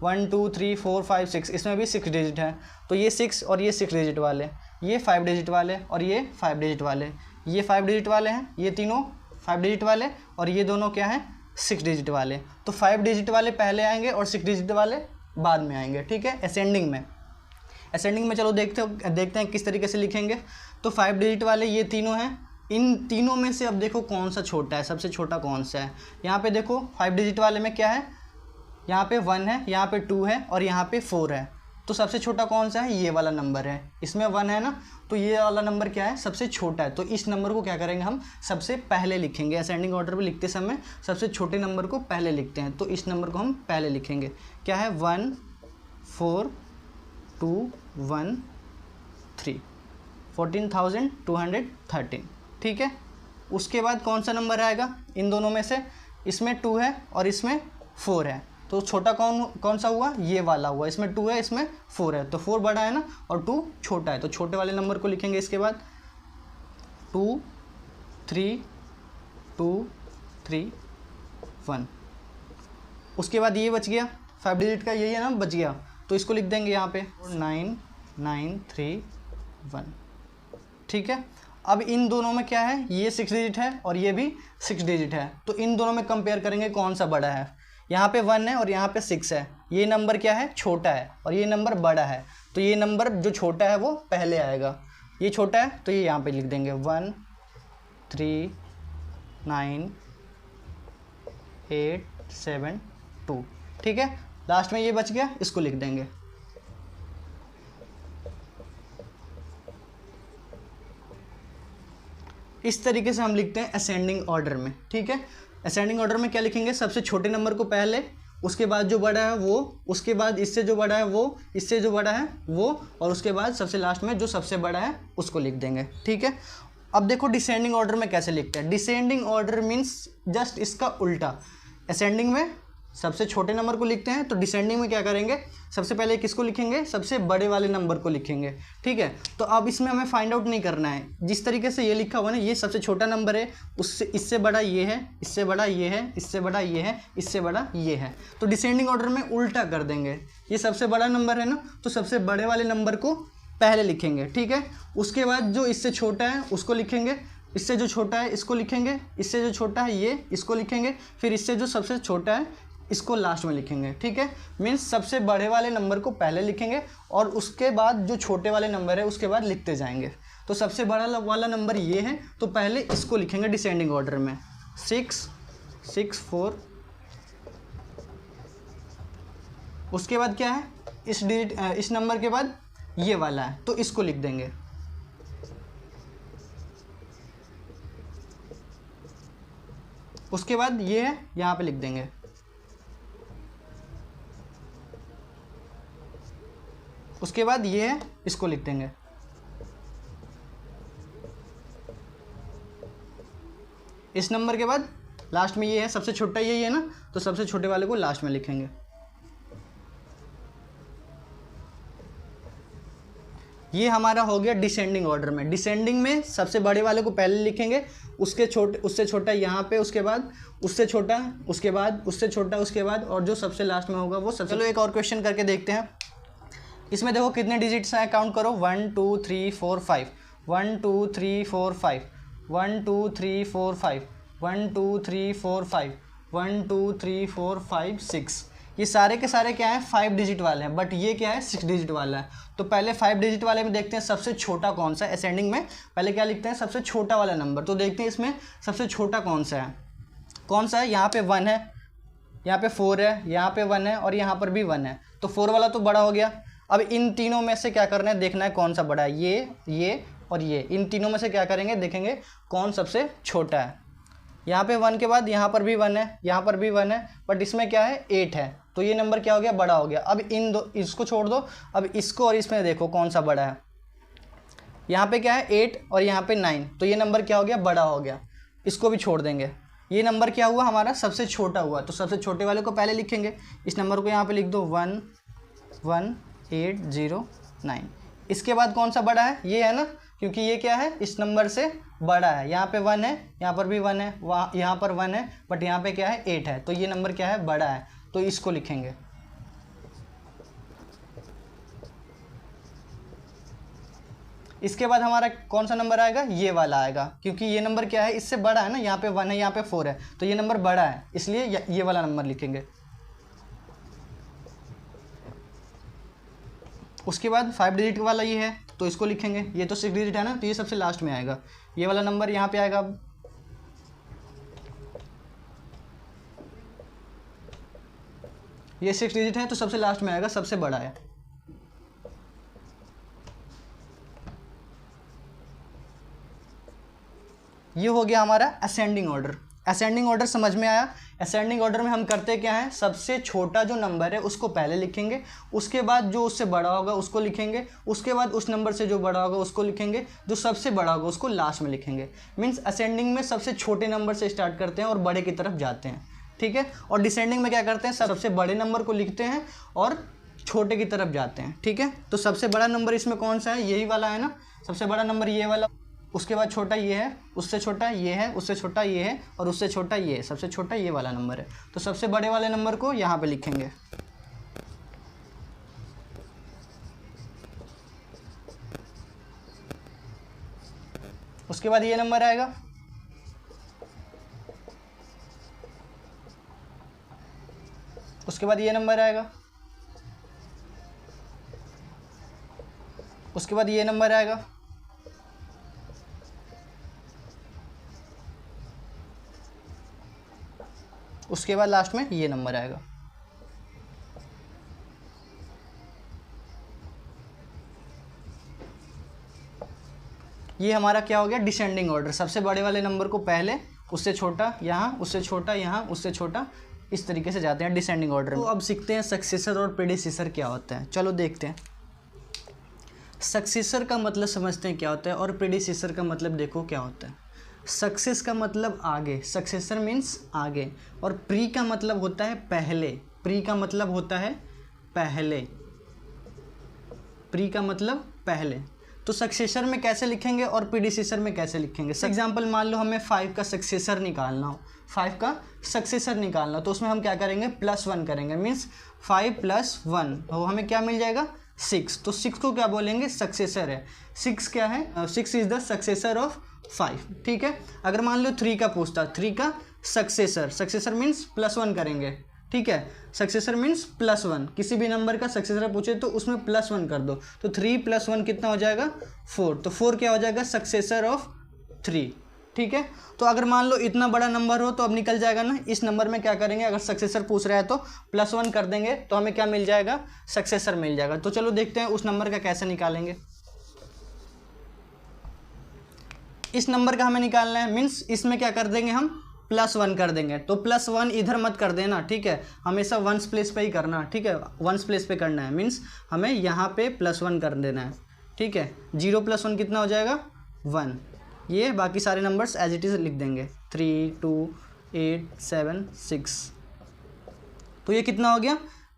1 2 3 4 5 6, इसमें भी 6 डिजिट है। तो ये 6 और ये 6 डिजिट वाले, ये 5 डिजिट वाले और ये 5 डिजिट वाले, ये 5 डिजिट वाले हैं, ये तीनों 5 डिजिट वाले, और ये दोनों क्या हैं, 6 डिजिट वाले। तो 5 डिजिट वाले पहले आएंगे और 6 डिजिट वाले बाद में आएंगे, ठीक है। असेंडिंग में चलो देखते हैं किस तरीके से लिखेंगे। तो 5 डिजिट वाले ये तीनों हैं, इन तीनों में से अब देखो कौन सा छोटा है, सबसे छोटा कौन सा है। यहाँ पे देखो 5 डिजिट वाले में क्या है, यहाँ पे 1 है, यहाँ पे 2 है और यहाँ पे 4 है। तो सबसे छोटा कौन सा है, ये वाला नंबर है, इसमें 1 है ना, तो ये वाला नंबर क्या है, सबसे छोटा है। तो इस नंबर को क्या करेंगे, हम सबसे पहले लिखेंगे। असेंडिंग ऑर्डर में लिखते समय सबसे छोटे नंबर को पहले लिखते हैं, तो इस नंबर को हम पहले लिखेंगे। क्या है, 1 4 2 1 3, 14,213, ठीक है। उसके बाद कौन सा नंबर आएगा इन दोनों में से, इसमें 2 है और इसमें 4 है, तो छोटा कौन सा हुआ, ये वाला हुआ। इसमें 2 है, इसमें 4 है, तो 4 बड़ा है ना और 2 छोटा है, तो छोटे वाले नंबर को लिखेंगे। इसके बाद 2 3 2 3 1, उसके बाद ये बच गया 5 डिजिट का, यही है ना, बच गया, तो इसको लिख देंगे यहाँ पे 9 9 3 1, ठीक है। अब इन दोनों में क्या है, ये 6 डिजिट है और ये भी 6 डिजिट है, तो इन दोनों में कंपेयर करेंगे कौन सा बड़ा है। यहाँ पे 1 है और यहाँ पे 6 है, ये नंबर क्या है, छोटा है और ये नंबर बड़ा है, तो ये नंबर जो छोटा है वो पहले आएगा। ये छोटा है तो ये यहाँ पे लिख देंगे 1 3 9 8 7 2, ठीक है। लास्ट में ये बच गया, इसको लिख देंगे। इस तरीके से हम लिखते हैं असेंडिंग ऑर्डर में, ठीक है। असेंडिंग ऑर्डर में क्या लिखेंगे, सबसे छोटे नंबर को पहले, उसके बाद जो बड़ा है वो, उसके बाद इससे जो बड़ा है वो, इससे जो बड़ा है वो, और उसके बाद सबसे लास्ट में जो सबसे बड़ा है उसको लिख देंगे। ठीक है। अब देखो डिसेंडिंग ऑर्डर में कैसे लिखते हैं। डिसेंडिंग ऑर्डर मीन्स जस्ट इसका उल्टा। असेंडिंग में सबसे छोटे नंबर को लिखते हैं, तो डिसेंडिंग में क्या करेंगे, सबसे पहले किसको लिखेंगे, सबसे बड़े वाले नंबर को लिखेंगे। ठीक है। तो अब इसमें हमें फाइंड आउट नहीं करना है, जिस तरीके से ये लिखा हुआ ना, ये सबसे छोटा नंबर है, उससे इससे बड़ा ये है, इससे बड़ा ये है, इससे बड़ा ये है, इससे बड़ा ये है। तो डिसेंडिंग ऑर्डर में उल्टा कर देंगे। ये सबसे बड़ा नंबर है ना, तो सबसे बड़े वाले नंबर को पहले लिखेंगे। ठीक है। उसके बाद जो इससे छोटा है उसको लिखेंगे, इससे जो छोटा है इसको लिखेंगे, इससे जो छोटा है ये इसको लिखेंगे, फिर इससे जो सबसे छोटा है इसको लास्ट में लिखेंगे। ठीक है। मीन्स सबसे बड़े वाले नंबर को पहले लिखेंगे और उसके बाद जो छोटे वाले नंबर है उसके बाद लिखते जाएंगे। तो सबसे बड़ा वाला नंबर ये है, तो पहले इसको लिखेंगे डिसेंडिंग ऑर्डर में, 6 6 4। उसके बाद क्या है, इस नंबर के बाद ये वाला है, तो इसको लिख देंगे। उसके बाद ये है, यहाँ पे लिख देंगे। उसके बाद ये है, इसको लिख देंगे। इस नंबर के बाद लास्ट में ये है, सबसे छोटा यही है ना, तो सबसे छोटे वाले को लास्ट में लिखेंगे। ये हमारा हो गया डिसेंडिंग ऑर्डर में। डिसेंडिंग में सबसे बड़े वाले को पहले लिखेंगे, उससे छोटा यहाँ पे, उसके बाद उससे छोटा, उसके बाद उससे छोटा, उसके बाद और जो सबसे लास्ट में होगा वो सबसे। चलो एक और क्वेश्चन करके देखते हैं। इसमें देखो कितने डिजिट्स हैं, काउंट करो, 1 2 3 4 5, 1 2 3 4 5, 1 2 3 4 5, 1 2 3 4 5, 1 2 3 4 5 6। ये सारे के सारे क्या हैं, 5 डिजिट वाले हैं, बट ये क्या है, 6 डिजिट वाला है। तो पहले 5 डिजिट वाले में देखते हैं सबसे छोटा कौन सा है। असेंडिंग में पहले क्या लिखते हैं, सबसे छोटा वाला नंबर। तो देखते हैं इसमें सबसे छोटा कौन सा है। कौन सा है, यहाँ पे 1 है, यहाँ पे 4 है, यहाँ पे 1 है और यहाँ पर भी 1 है। तो 4 वाला तो बड़ा हो गया। अब इन तीनों में से क्या करना है, देखना है कौन सा बड़ा है, ये और ये। इन तीनों में से क्या करेंगे, देखेंगे कौन सबसे छोटा है। यहाँ पे 1 के बाद यहाँ पर भी 1 है, यहाँ पर भी 1 है, बट इसमें क्या है, 8 है। तो ये नंबर क्या हो गया, बड़ा हो गया। अब इन दो, इसको छोड़ दो, अब इसको और इसमें देखो कौन सा बड़ा है। यहाँ पे क्या है, 8 और यहाँ पे 9, तो ये नंबर क्या हो गया, बड़ा हो गया। इसको भी छोड़ देंगे। ये नंबर क्या हुआ, हमारा सबसे छोटा हुआ। तो सबसे छोटे वाले को पहले लिखेंगे। इस नंबर को यहाँ पे लिख दो, 1 1 8 0 9। इसके बाद कौन सा बड़ा है, ये है ना, क्योंकि ये क्या है, इस नंबर से बड़ा है। यहाँ पे 1 है, यहाँ पर भी 1 है, वहाँ यहाँ पर 1 है, बट यहाँ पे क्या है, 8 है। तो ये नंबर क्या है, बड़ा है, तो इसको लिखेंगे। इसके बाद हमारा कौन सा नंबर आएगा, ये वाला आएगा, क्योंकि ये नंबर क्या है, इससे बड़ा है ना, यहाँ पे 1 है, यहाँ पे 4 है, तो ये नंबर बड़ा है, इसलिए ये वाला नंबर लिखेंगे। उसके बाद 5 डिजिट वाला ये है, तो इसको लिखेंगे। ये तो 6 डिजिट है ना, तो ये सबसे लास्ट में आएगा। ये वाला नंबर यहाँ पे आएगा। ये 6 डिजिट है, तो सबसे लास्ट में आएगा, सबसे बड़ा है। ये हो गया हमारा असेंडिंग ऑर्डर। असेंडिंग ऑर्डर समझ में आया। असेंडिंग ऑर्डर में हम करते क्या है, सबसे छोटा जो नंबर है उसको पहले लिखेंगे, उसके बाद जो उससे बड़ा होगा उसको लिखेंगे, उसके बाद उस नंबर से जो बड़ा होगा उसको लिखेंगे, जो सबसे बड़ा होगा उसको लास्ट में लिखेंगे। मीन्स असेंडिंग में सबसे छोटे नंबर से स्टार्ट करते हैं और बड़े की तरफ जाते हैं। ठीक है। और डिसेंडिंग में क्या करते हैं, सबसे बड़े नंबर को लिखते हैं और छोटे की तरफ जाते हैं। ठीक है। तो सबसे बड़ा नंबर इसमें कौन सा है, यही वाला है ना, सबसे बड़ा नंबर ये वाला। उसके बाद छोटा ये है, उससे छोटा ये है, उससे छोटा ये है और उससे छोटा ये है। सबसे छोटा ये वाला नंबर है, तो सबसे बड़े वाले नंबर को यहाँ पे लिखेंगे। उसके बाद ये नंबर आएगा। उसके बाद ये नंबर आएगा। उसके बाद ये नंबर आएगा। उसके बाद लास्ट में ये नंबर आएगा। ये हमारा क्या हो गया, डिसेंडिंग ऑर्डर। सबसे बड़े वाले नंबर को पहले, उससे छोटा यहाँ, उससे छोटा यहाँ, उससे छोटा इस तरीके से जाते हैं डिसेंडिंग ऑर्डर। तो अब सीखते हैं सक्सेसर और प्रेडिसेसर क्या होता है। चलो देखते हैं। सक्सेसर का मतलब समझते हैं क्या होता है और प्रेडिसेसर का मतलब देखो क्या होता है। सक्सेस का मतलब आगे, सक्सेसर मीन्स आगे, और प्री का मतलब होता है पहले। प्री का मतलब होता है पहले, प्री का मतलब पहले। तो सक्सेसर में कैसे लिखेंगे और प्रेडिसेसर में कैसे लिखेंगे। एग्जांपल मान लो हमें 5 का सक्सेसर निकालना हो, 5 का सक्सेसर निकालना हो, तो उसमें हम क्या करेंगे, +1 करेंगे। मीन्स 5 + 1 तो हमें क्या मिल जाएगा, 6। तो 6 को क्या बोलेंगे, सक्सेसर है। 6 क्या है, 6 इज द सक्सेसर ऑफ 5। ठीक है। अगर मान लो 3 का पूछता, 3 का सक्सेसर, सक्सेसर मीन्स +1 करेंगे। ठीक है, सक्सेसर मीन्स +1। किसी भी नंबर का सक्सेसर पूछे तो उसमें +1 कर दो, तो 3 + 1 कितना हो जाएगा, 4। तो 4 क्या हो जाएगा, सक्सेसर ऑफ 3। ठीक है। तो अगर मान लो इतना बड़ा नंबर हो तो अब निकल जाएगा ना, इस नंबर में क्या करेंगे, अगर सक्सेसर पूछ रहा है तो +1 कर देंगे तो हमें क्या मिल जाएगा, सक्सेसर मिल जाएगा। तो चलो देखते हैं उस नंबर का कैसे निकालेंगे। इस नंबर का हमें निकालना है, मीन्स इसमें क्या कर देंगे, हम +1 कर देंगे। तो +1 इधर मत कर देना, ठीक है, हमेशा वंस प्लेस पे ही करना। ठीक है, वंस प्लेस पे करना है, मीन्स हमें यहाँ पे +1 कर देना है। ठीक है, 0 + 1 कितना हो जाएगा, 1। ये बाकी सारे नंबर्स एज इट इज़ लिख देंगे, 3, 2, 8, 7, 6। तो ये कितना हो गया,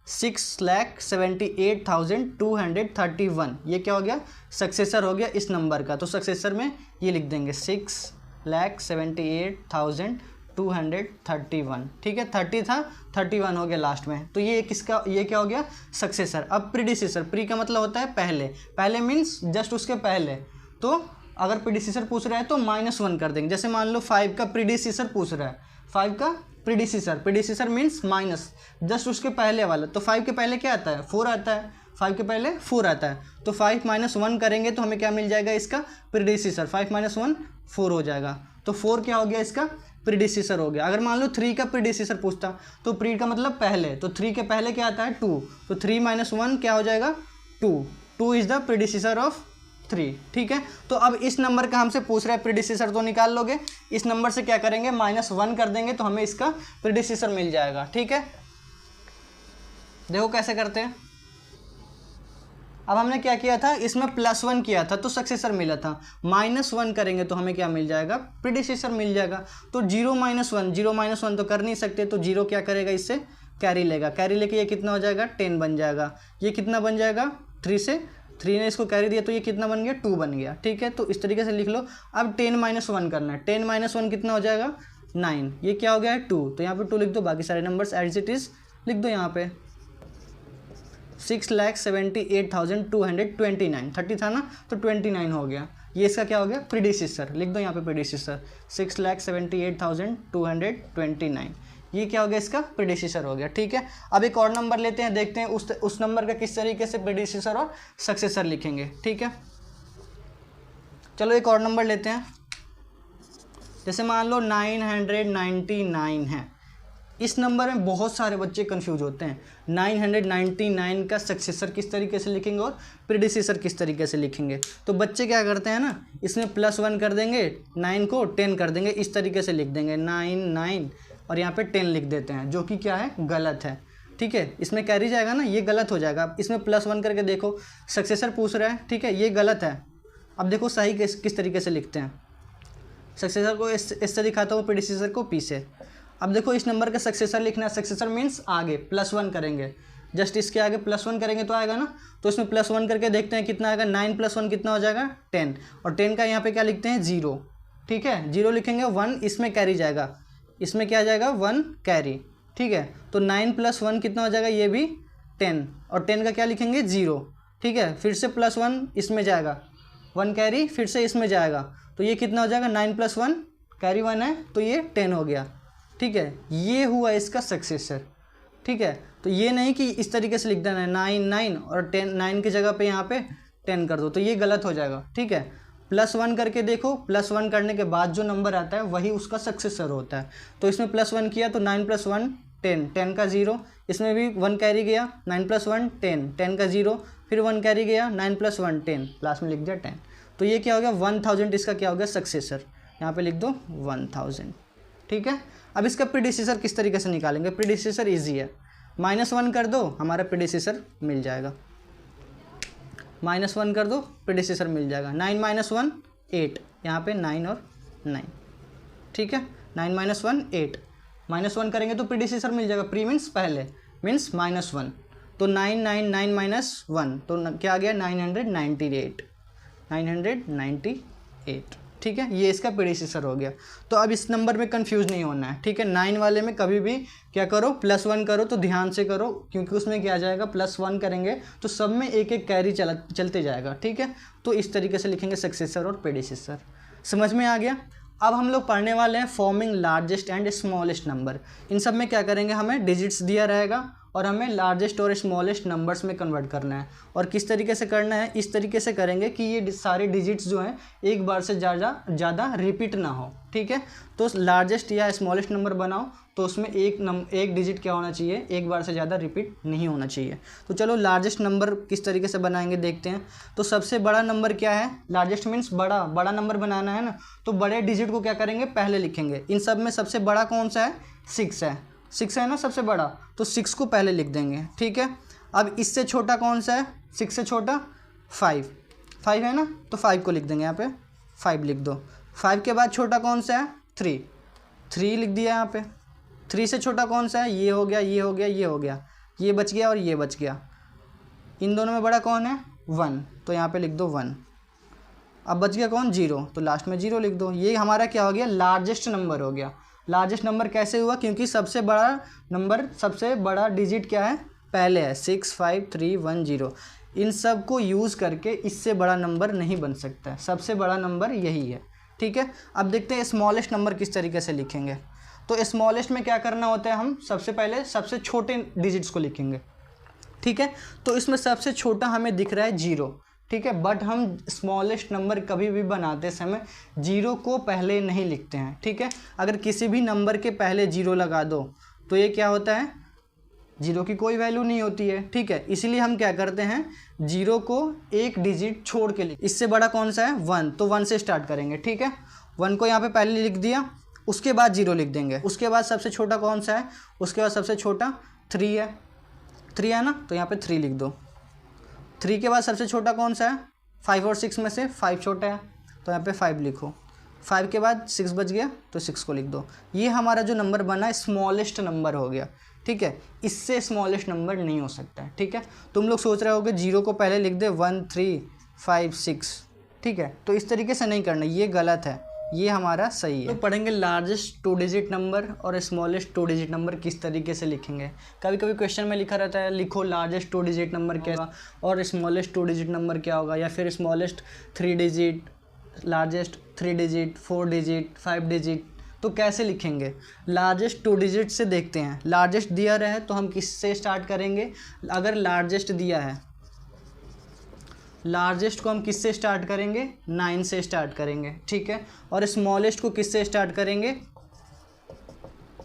6,78,231। ये क्या हो गया, सक्सेसर हो गया इस नंबर का। तो सक्सेसर में ये लिख देंगे 6,78,231। ठीक है, 30 था, 31 हो गया लास्ट में। तो ये किसका, ये क्या हो गया, सक्सेसर। अब प्रीडिसेसर, प्री का मतलब होता है पहले, पहले मीन्स जस्ट उसके पहले। तो अगर प्रीडिसेसर पूछ रहा है तो -1 कर देंगे। जैसे मान लो 5 का प्रीडिसेसर पूछ रहा है, 5 का predecessor, predecessor means minus, just उसके पहले वाला। तो 5 के पहले क्या आता है, 4 आता है, 5 के पहले 4 आता है। तो 5 - 1 करेंगे तो हमें क्या मिल जाएगा, इसका प्रीडिसेसर। 5 - 1 4 हो जाएगा। तो 4 क्या हो गया, इसका प्रीडिसेसर हो गया। अगर मान लो 3 का प्रीडिसेसर पूछता, तो प्री का मतलब पहले, तो 3 के पहले क्या आता है, 2। तो 3 - 1 क्या हो जाएगा, 2। 2 इज़ द प्रीडिसेसर ऑफ 3। ठीक है। तो अब इस नंबर का हमसे पूछ रहा है प्रीडिसेसर, तो निकाल लोगे। इस नंबर से क्या करेंगे, -1 कर देंगे तो हमें इसका प्रीडिसेसर मिल जाएगा। ठीक है, देखो कैसे करते हैं। अब हमने क्या किया था, इसमें +1 किया था तो सक्सेसर मिला था, -1 करेंगे तो हमें क्या मिल जाएगा, प्रीडिसेसर मिल जाएगा। तो 0 - 1, 0 - 1 तो कर नहीं सकते, तो 0 क्या करेगा, इससे कैरी लेगा, कैरी लेके ये कितना हो जाएगा, 10 बन जाएगा। ये कितना बन जाएगा, 3 से 3 ने इसको कैरी दिया तो ये कितना बन गया, 2 बन गया। ठीक है, तो इस तरीके से लिख लो। अब 10 - 1 करना है, 10 - 1 कितना हो जाएगा, 9। ये क्या हो गया है, 2। तो यहाँ पे 2 लिख दो, बाकी सारे नंबर्स एज इट इज़ लिख दो यहाँ पे। 6,78,229, 30 था ना, तो 29 हो गया। ये इसका क्या हो गया, प्रीडिसेसर। लिख दो यहाँ पे प्रीडिसेसर, 6,78,229। ये क्या हो गया, इसका प्रीडिसेसर हो गया। ठीक है। अब एक और नंबर लेते हैं, देखते हैं उस नंबर का किस तरीके से प्रीडिसेसर और सक्सेसर लिखेंगे। ठीक है, चलो एक और नंबर लेते हैं। जैसे मान लो 999 है। इस नंबर में बहुत सारे बच्चे कंफ्यूज होते हैं, 999 का सक्सेसर किस तरीके से लिखेंगे और प्रीडिसेसर किस तरीके से लिखेंगे। तो बच्चे क्या करते हैं ना, इसमें +1 कर देंगे, 9 को 10 कर देंगे, इस तरीके से लिख देंगे 9 और यहाँ पे 10 लिख देते हैं, जो कि क्या है, गलत है। ठीक है, इसमें कैरी जाएगा ना, ये गलत हो जाएगा। इसमें +1 करके देखो, सक्सेसर पूछ रहा है, ठीक है, ये गलत है। अब देखो सही किस तरीके से लिखते हैं, सक्सेसर को इस से दिखाता हूँ, प्रीडिसेसर को P से। अब देखो इस नंबर का सक्सेसर लिखना है, सक्सेसर मीन्स आगे, +1 करेंगे, जस्ट इसके आगे +1 करेंगे तो आएगा ना। तो इसमें +1 करके देखते हैं कितना आएगा, 9 + 1 कितना हो जाएगा, 10। और 10 का यहाँ पे क्या लिखते हैं, 0। ठीक है, 0 लिखेंगे, 1 इसमें कैरी जाएगा, इसमें क्या जाएगा, 1 कैरी। ठीक है, तो 9 + 1 कितना हो जाएगा, ये भी 10। और 10 का क्या लिखेंगे, 0। ठीक है, फिर से +1 इसमें जाएगा, 1 कैरी, फिर से इसमें जाएगा, तो ये कितना हो जाएगा, 9 + 1 कैरी 1 है, तो ये 10 हो गया। ठीक है, ये हुआ इसका सक्सेसर। ठीक है, तो ये नहीं कि इस तरीके से लिख देना है 9 और 10, 9 की जगह पे यहाँ पे 10 कर दो, तो ये गलत हो जाएगा। ठीक है, +1 करके देखो, +1 करने के बाद जो नंबर आता है वही उसका सक्सेसर होता है। तो इसमें +1 किया तो 9 + 1 10, 10 का 0, इसमें भी 1 कैरी गया, 9 + 1 10, 10 का 0, फिर 1 कैरी गया, 9 + 1 10, लास्ट में लिख दिया 10। तो ये क्या हो गया, 1000 इसका क्या हो गया, सक्सेसर। यहाँ पे लिख दो 1000। ठीक है। अब इसका प्रीडिसेसर किस तरीके से निकालेंगे, प्रीडिसेसर ईजी है, -1 कर दो हमारा प्रीडिसेसर मिल जाएगा, -1 कर दो प्रीडिसेसर मिल जाएगा। 9 - 1 8, यहाँ पे 9 और 9, ठीक है। 9 - 1 8, -1 करेंगे तो प्रीडिसेसर मिल जाएगा, प्री मीन्स पहले, मीन्स -1, तो 9 9 9 - 1 तो क्या आ गया 998, 998, ठीक है। ये इसका प्रीडिसेसर हो गया। तो अब इस नंबर में कंफ्यूज नहीं होना है, ठीक है। 9 वाले में कभी भी क्या करो, +1 करो तो ध्यान से करो, क्योंकि उसमें क्या आ जाएगा, +1 करेंगे तो सब में एक एक कैरी चलते जाएगा, ठीक है। तो इस तरीके से लिखेंगे सक्सेसर और प्रीडिसेसर। समझ में आ गया। अब हम लोग पढ़ने वाले हैं forming largest and smallest number. इन सब में क्या करेंगे, हमें डिजिट्स दिया रहेगा और हमें लार्जेस्ट और स्मॉलेस्ट नंबर्स में कन्वर्ट करना है। और किस तरीके से करना है, इस तरीके से करेंगे कि ये सारे डिजिट्स जो हैं एक बार से ज़्यादा रिपीट ना हो, ठीक है। तो लार्जेस्ट या स्मॉलेस्ट नंबर बनाओ तो उसमें एक डिजिट क्या होना चाहिए, एक बार से ज़्यादा रिपीट नहीं होना चाहिए। तो चलो लार्जेस्ट नंबर किस तरीके से बनाएंगे देखते हैं। तो सबसे बड़ा नंबर क्या है, लार्जेस्ट मीन्स बड़ा नंबर बनाना है ना, तो बड़े डिजिट को क्या करेंगे, पहले लिखेंगे। इन सब में सबसे बड़ा कौन सा है, 6 है, 6 है ना सबसे बड़ा, तो 6 को पहले लिख देंगे, ठीक है। अब इससे छोटा कौन सा है, 6 से छोटा 5 है ना, तो 5 को लिख देंगे, यहाँ पे 5 लिख दो। 5 के बाद छोटा कौन सा है, 3 लिख दिया यहाँ पे। 3 से छोटा कौन सा है, ये हो गया, ये हो गया, ये हो गया, ये बच गया और ये बच गया। इन दोनों में बड़ा कौन है, 1, तो यहाँ पे लिख दो 1। अब बच गया कौन, 0, तो लास्ट में 0 लिख दो। ये हमारा क्या हो गया, लार्जेस्ट नंबर हो गया। लार्जेस्ट नंबर कैसे हुआ, क्योंकि सबसे बड़ा नंबर, सबसे बड़ा डिजिट क्या है, पहले है, 6 5 3 1 0। इन सब को यूज़ करके इससे बड़ा नंबर नहीं बन सकता है, सबसे बड़ा नंबर यही है, ठीक है। अब देखते हैं स्मॉलेस्ट नंबर किस तरीके से लिखेंगे। तो स्मॉलेस्ट में क्या करना होता है, हम सबसे पहले सबसे छोटे डिजिट्स को लिखेंगे, ठीक है। तो इसमें सबसे छोटा हमें दिख रहा है 0, ठीक है। बट हम स्मॉलेस्ट नंबर कभी भी बनाते समय 0 को पहले नहीं लिखते हैं, ठीक है। अगर किसी भी नंबर के पहले 0 लगा दो तो ये क्या होता है, 0 की कोई वैल्यू नहीं होती है, ठीक है। इसलिए हम क्या करते हैं, 0 को एक डिजिट छोड़ के लिख। इससे बड़ा कौन सा है, 1, तो 1 से स्टार्ट करेंगे, ठीक है। 1 को यहाँ पे पहले लिख दिया, उसके बाद 0 लिख देंगे। उसके बाद सबसे छोटा कौन सा है, उसके बाद सबसे छोटा 3 है ना, तो यहाँ पे 3 लिख दो। 3 के बाद सबसे छोटा कौन सा है, 5 और 6 में से 5 छोटा है, तो यहाँ पे 5 लिखो। 5 के बाद 6 बच गया, तो 6 को लिख दो। ये हमारा जो नंबर बना स्मॉलेस्ट नंबर हो गया, ठीक है। इससे स्मॉलेस्ट नंबर नहीं हो सकता है, ठीक है। तुम लोग सोच रहे होगे 0 को पहले लिख दे, 1 3 5 6, ठीक है। तो इस तरीके से नहीं करना, ये गलत है, ये हमारा सही है। तो पढ़ेंगे लार्जेस्ट 2 डिजिट नंबर और स्मॉलेस्ट 2 डिजिट नंबर किस तरीके से लिखेंगे। कभी कभी क्वेश्चन में लिखा रहता है, लिखो लार्जेस्ट 2 डिजिट नंबर क्या होगा और स्मॉलेस्ट 2 डिजिट नंबर क्या होगा, या फिर smallest 3 digit, largest 3 digit, 4 digit, 5 digit. तो कैसे लिखेंगे, लार्जेस्ट 2 डिजिट से देखते हैं। लार्जेस्ट दिया रहे तो हम किससे स्टार्ट करेंगे, अगर लार्जेस्ट दिया है, लार्जेस्ट को हम किससे स्टार्ट करेंगे, 9 से स्टार्ट करेंगे, ठीक है। और स्मॉलेस्ट को किससे स्टार्ट करेंगे,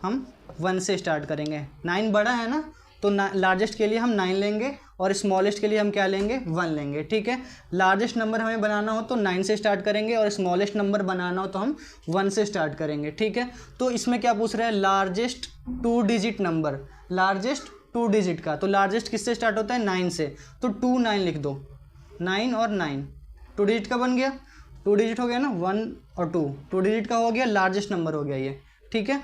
हम 1 से स्टार्ट करेंगे। 9 बड़ा है ना, तो लार्जेस्ट के लिए हम 9 लेंगे और स्मॉलेस्ट के लिए हम क्या लेंगे, 1 लेंगे, ठीक है। लार्जेस्ट नंबर हमें बनाना हो तो 9 से स्टार्ट करेंगे और स्मॉलेस्ट नंबर बनाना हो तो हम 1 से स्टार्ट करेंगे, ठीक है। तो इसमें क्या पूछ रहा है, largest 2 digit number, largest 2 digit का, तो लार्जेस्ट किससे स्टार्ट होता है, 9 से, तो 2 9 लिख दो। 9 और 9 2 डिजिट का बन गया, 2 डिजिट हो गया ना, 1 और 2 डिजिट का हो गया, लार्जेस्ट नंबर हो गया ये, ठीक है।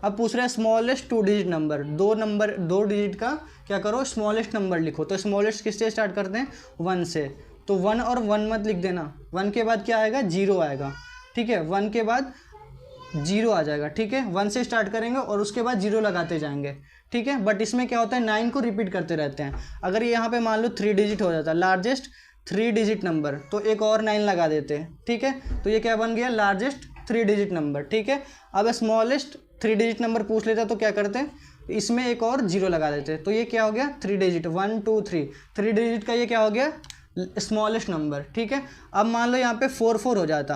अब पूछ रहा है स्मॉलेस्ट 2 डिजिट नंबर, 2 डिजिट का क्या करो, स्मॉलेस्ट नंबर लिखो। तो स्मॉलेस्ट किससे स्टार्ट करते हैं, 1 से, तो 1 और 1 मत लिख देना, 1 के बाद क्या आएगा, 0 आएगा, ठीक है। 1 के बाद 0 आ जाएगा, ठीक है। 1 से स्टार्ट करेंगे और उसके बाद 0 लगाते जाएंगे, ठीक है। बट इसमें क्या होता है, 9 को रिपीट करते रहते हैं। अगर यहाँ पे मान लो 3 डिजिट हो जाता है, लार्जेस्ट 3 डिजिट नंबर, तो एक और 9 लगा देते हैं, ठीक है। तो ये क्या बन गया, लार्जेस्ट 3 डिजिट नंबर, ठीक है। अब स्मॉलेस्ट 3 डिजिट नंबर पूछ लेता तो क्या करते हैं, इसमें एक और 0 लगा देते हैं, तो ये क्या हो गया, 3 डिजिट, 1 2 3 डिजिट का ये क्या हो गया, स्मॉलेस्ट नंबर, ठीक है। अब मान लो यहाँ पे 4 4 हो जाता,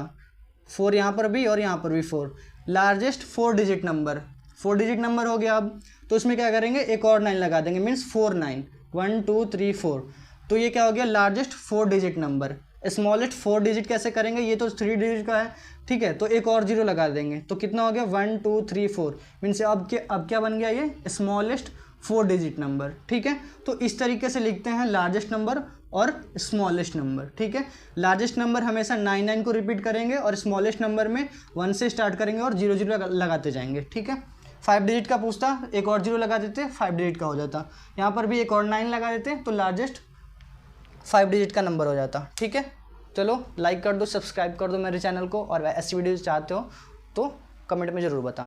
4 यहाँ पर भी और यहाँ पर भी 4, largest 4 digit number, 4 digit number हो गया। अब तो इसमें क्या करेंगे, एक और 9 लगा देंगे, मीन्स 4 9, 1 2 3 4, तो ये क्या हो गया, largest 4 digit number. Smallest 4 digit कैसे करेंगे, ये तो 3 डिजिट का है, ठीक है, तो एक और जीरो लगा देंगे तो कितना हो गया 1 2 3 4 मीन्स अब क्या बन गया ये स्मॉलेस्ट 4 डिजिट नंबर, ठीक है। तो इस तरीके से लिखते हैं लार्जेस्ट नंबर और स्मॉलेस्ट नंबर, ठीक है। लार्जेस्ट नंबर हमेशा 99 को रिपीट करेंगे और स्मॉलेस्ट नंबर में 1 से स्टार्ट करेंगे और 0 0 लगाते जाएंगे, ठीक है। 5 डिजिट का पूछता, एक और जीरो लगा देते, 5 डिजिट का हो जाता। यहाँ पर भी एक और 9 लगा देते तो लार्जेस्ट 5 डिजिट का नंबर हो जाता, ठीक है। चलो लाइक कर दो, सब्सक्राइब कर दो मेरे चैनल को, और ऐसी वीडियोज़ चाहते हो तो कमेंट में ज़रूर बताओ।